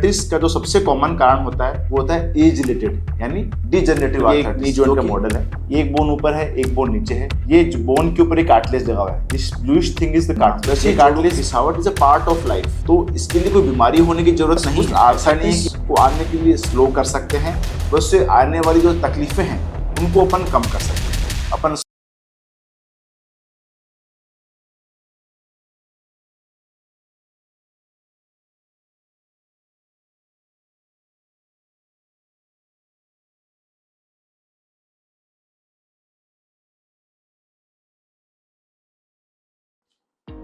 Arthritis का जो सबसे कॉमन कारण होता है वो होता है एज रिलेटेड यानी डिजेनरेटिव आर्थराइटिस। नी जॉइंट का मॉडल है, ये एक बोन ऊपर है एक बोन नीचे है, ये बोन के ऊपर एक कार्टिलेज लगा हुआ है, this bluish thing is the cartilage. ये कार्टिलेज घिसावट is a part of life, तो इसके लिए कोई बीमारी होने की जरूरत नहीं। आर्थराइटिस को आने के लिए स्लो कर सकते हैं, उससे आने वाली जो तकलीफें हैं उनको अपन कम कर सकते हैं। अपन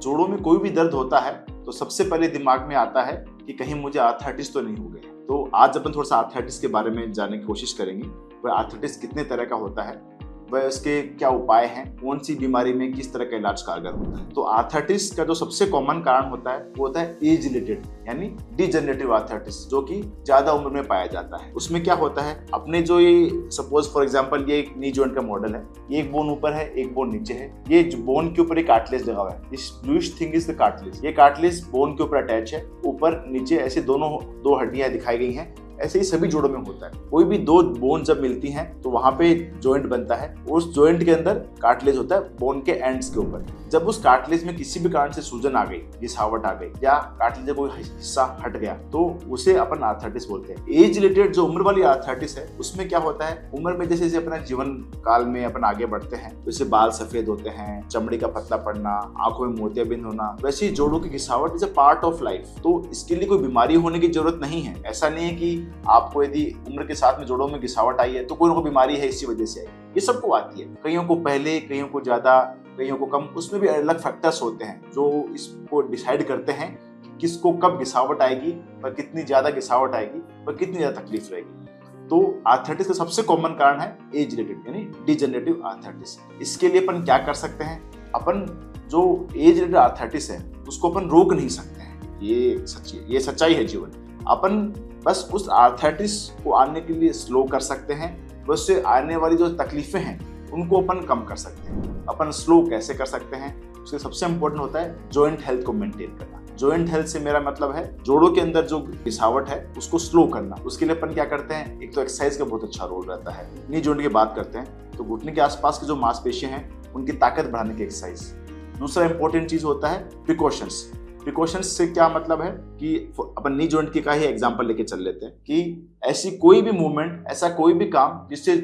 जोड़ों में कोई भी दर्द होता है तो सबसे पहले दिमाग में आता है कि कहीं मुझे आर्थराइटिस तो नहीं हो गया। तो आज अपन थोड़ा सा आर्थराइटिस के बारे में जानने की कोशिश करेंगे। वह आर्थराइटिस कितने तरह का होता है, वह उसके क्या उपाय हैं, कौन सी बीमारी में किस तरह का इलाज कारगर होता है। तो आर्थराइटिस का जो सबसे कॉमन कारण होता है वो होता है एज रिलेटेड यानी डिजेनरेटिव आर्थराइटिस, जो कि ज्यादा उम्र में पाया जाता है। उसमें क्या होता है, अपने जो ये सपोज फॉर एग्जांपल ये एक नी जॉइंट का मॉडल है, ये एक बोन ऊपर है एक बोन नीचे है, ये बोन के ऊपर एक कार्टिलेज लगा हुआ है, this bluish thing is the cartilage. ये कार्टिलेज बोन के ऊपर अटैच है, ऊपर नीचे ऐसे दो हड्डियां दिखाई गई हैं। ऐसे ही सभी जोड़ों में होता है। कोई भी दो बोन जब मिलती हैं तो वहां पे जॉइंट बनता है, उस जॉइंट के अंदर कार्टिलेज होता है बोन के एंड्स के ऊपर। जब उस कार्टिलेज में किसी भी कारण से सूजन आ गई, घिसावट आ गई या कार्टिलेज का कोई हिस्सा हट गया तो उसे अपन आर्थराइटिस बोलते हैं। एज रिलेटेड जो उम्र वाली आर्थराइटिस है उसमें क्या होता है, उम्र में जैसे जैसे अपने जीवन काल में अपन आगे बढ़ते हैं जैसे बाल सफेद होते हैं, चमड़ी का पतला पड़ना, आंखों में मोतियाबिंद होना, वैसे ही जोड़ों की घिसावट is a part of life. तो इसके लिए कोई बीमारी होने की जरूरत नहीं है। ऐसा नहीं है कि आपको यदि उम्र के साथ में जोड़ों में घिसावट आई है तो कोई ना कोई बीमारी है इसी वजह से आई। ये सबको आती है, कईयों को पहले, कईयों को ज्यादा, कईयों को कम। उसमें भी अलग फैक्टर्स होते हैं जो इसको डिसाइड करते हैं कि किसको कब घिसावट आएगी, पर कितनी ज्यादा घिसावट आएगी, पर कितनी ज्यादा तकलीफ रहेगी। तो आर्थराइटिस का सबसे कॉमन कारण है एज रिलेटेड यानी डिजेनरेटिव आर्थराइटिस। इसके लिए अपन क्या कर सकते हैं, अपन जो एज रिलेटेड आर्थराइटिस है उसको अपन रोक नहीं सकते हैं, ये सच्चाई है जीवन। अपन बस उस आर्थराइटिस को आने के लिए स्लो कर सकते हैं, उससे आने वाली जो तकलीफें हैं उनको अपन कम कर सकते हैं। अपन स्लो कैसे कर सकते हैं, उसके सबसे इंपॉर्टेंट होता है जॉइंट हेल्थ को मेंटेन करना। जॉइंट हेल्थ से मेरा मतलब है जोड़ों के अंदर जो घिसावट है उसको स्लो करना। उसके लिए अपन क्या करते हैं, एक तो एक्सरसाइज का बहुत अच्छा रोल रहता है। नी जॉइंट की बात करते हैं तो घुटने के आसपास की जो मांसपेशियां हैं उनकी ताकत बढ़ाने की एक्सरसाइज। दूसरा इंपॉर्टेंट चीज होता है प्रिकॉशंस। प्रिकॉशंस से क्या मतलब है कि अपन नी जॉइंट की का ही एग्जांपल लेके चल लेते हैं कि ऐसी कोई भी मूवमेंट, ऐसा कोई भी काम जिससे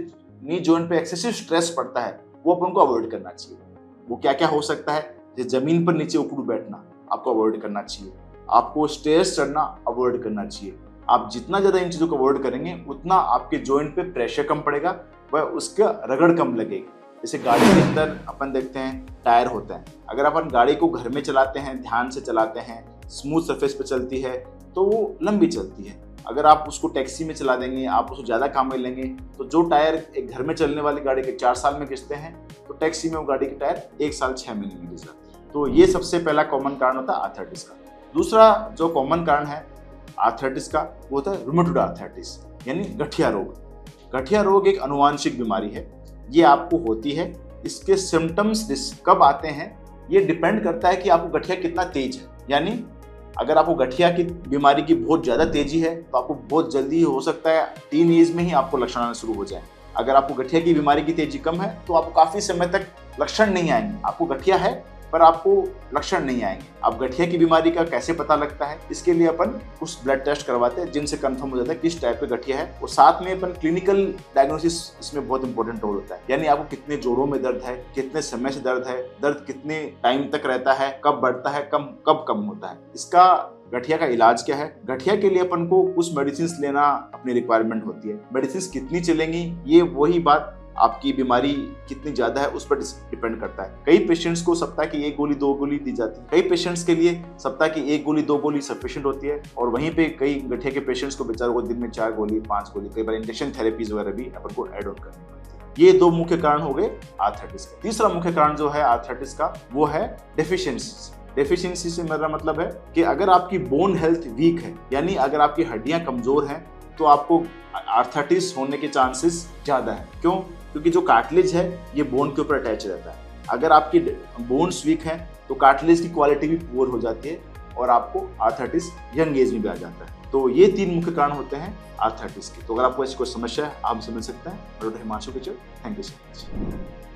नी जॉइंट पे एक्सेसिव स्ट्रेस पड़ता है वो अपन को अवॉइड करना चाहिए। वो क्या क्या हो सकता है, जैसे जमीन पर नीचे उखड़ बैठना आपको अवॉइड करना चाहिए, आपको स्टेयर्स चढ़ना अवॉइड करना चाहिए। आप जितना ज्यादा इन चीजों को अवॉइड करेंगे उतना आपके जॉइंट पे प्रेशर कम पड़ेगा व उसका रगड़ कम लगेगी। जैसे गाड़ी के अंदर अपन देखते हैं टायर होता है, अगर अपन गाड़ी को घर में चलाते हैं, ध्यान से चलाते हैं, स्मूथ सरफेस पे चलती है तो वो लंबी चलती है। अगर आप उसको टैक्सी में चला देंगे, आप उसको ज्यादा काम में लेंगे तो जो टायर एक घर में चलने वाली गाड़ी के 4 साल में घिसते हैं तो टैक्सी में वो गाड़ी के टायर 1 साल 6 महीने में घिस जाते हैं। तो ये सबसे पहला कॉमन कारण होता है आर्थराइटिस का। दूसरा जो कॉमन कारण है आर्थराइटिस का वो होता है रूमेटॉइड आर्थराइटिस यानी गठिया रोग। गठिया रोग एक अनुवांशिक बीमारी है, ये आपको होती है। इसके सिम्टम्स कब आते हैं ये डिपेंड करता है कि आपको गठिया कितना तेज है। यानी अगर आपको गठिया की बीमारी की बहुत ज्यादा तेजी है तो आपको बहुत जल्दी हो सकता है टीन एज में ही आपको लक्षण आना शुरू हो जाए। अगर आपको गठिया की बीमारी की तेजी कम है तो आपको काफी समय तक लक्षण नहीं आएंगे। आपको गठिया है पर आपको लक्षण नहीं आएंगे। अब गठिया की बीमारी का कैसे पता लगता है, इसके लिए अपन कुछ ब्लड टेस्ट करवाते हैं जिनसे कंफर्म हो जाता है किस टाइप का गठिया है। और साथ में अपन क्लिनिकल डायग्नोसिस इसमें बहुत इंपॉर्टेंट रोल होता है। यानी आपको कितने जोड़ों में दर्द है, कितने समय से दर्द है, दर्द कितने टाइम तक रहता है, कब बढ़ता है, कब कम होता है, इसका गठिया का इलाज क्या है। गठिया के लिए अपन को कुछ मेडिसिन लेना अपनी रिक्वायरमेंट होती है। मेडिसिन कितनी चलेंगी ये वही बात आपकी बीमारी कितनी ज्यादा है उस पर डिपेंड करता है। कई पेशेंट्स को सप्ताह की 1 गोली 2 गोली दी जाती है, कई पेशेंट्स के लिए सप्ताह की 1 गोली 2 गोली सफिशिएंट होती है, और वहीं पे कई गठिया के पेशेंट्स को बेचारों को दिन में 4 गोली 5 गोली, कई बार इंजेक्शन थेरेपीज वगैरह भी अपन को एड ऑन करनी पड़ती है। ये 2 मुख्य कारण हो गए आर्थराइटिस के। तीसरा मुख्य कारण जो है आर्थराइटिस का वो है डेफिशिएंसी से मेरा मतलब है कि अगर आपकी बोन हेल्थ वीक है यानी अगर आपकी हड्डियां कमजोर हैं तो आपको आर्थराइटिस होने के चांसेस ज्यादा है। क्यों? क्योंकि जो कार्टिलेज है ये बोन के ऊपर अटैच रहता है। अगर आपकी बोन्स वीक है तो कार्टिलेज की क्वालिटी भी पुअर हो जाती है और आपको आर्थराइटिस यंग एज में भी आ जाता है। तो ये 3 मुख्य कारण होते हैं आर्थराइटिस के। तो अगर आपको ऐसी कोई समस्या है, आप समझ सकते हैं। डॉक्टर हिमांशु किचर, थैंक यू सो मच।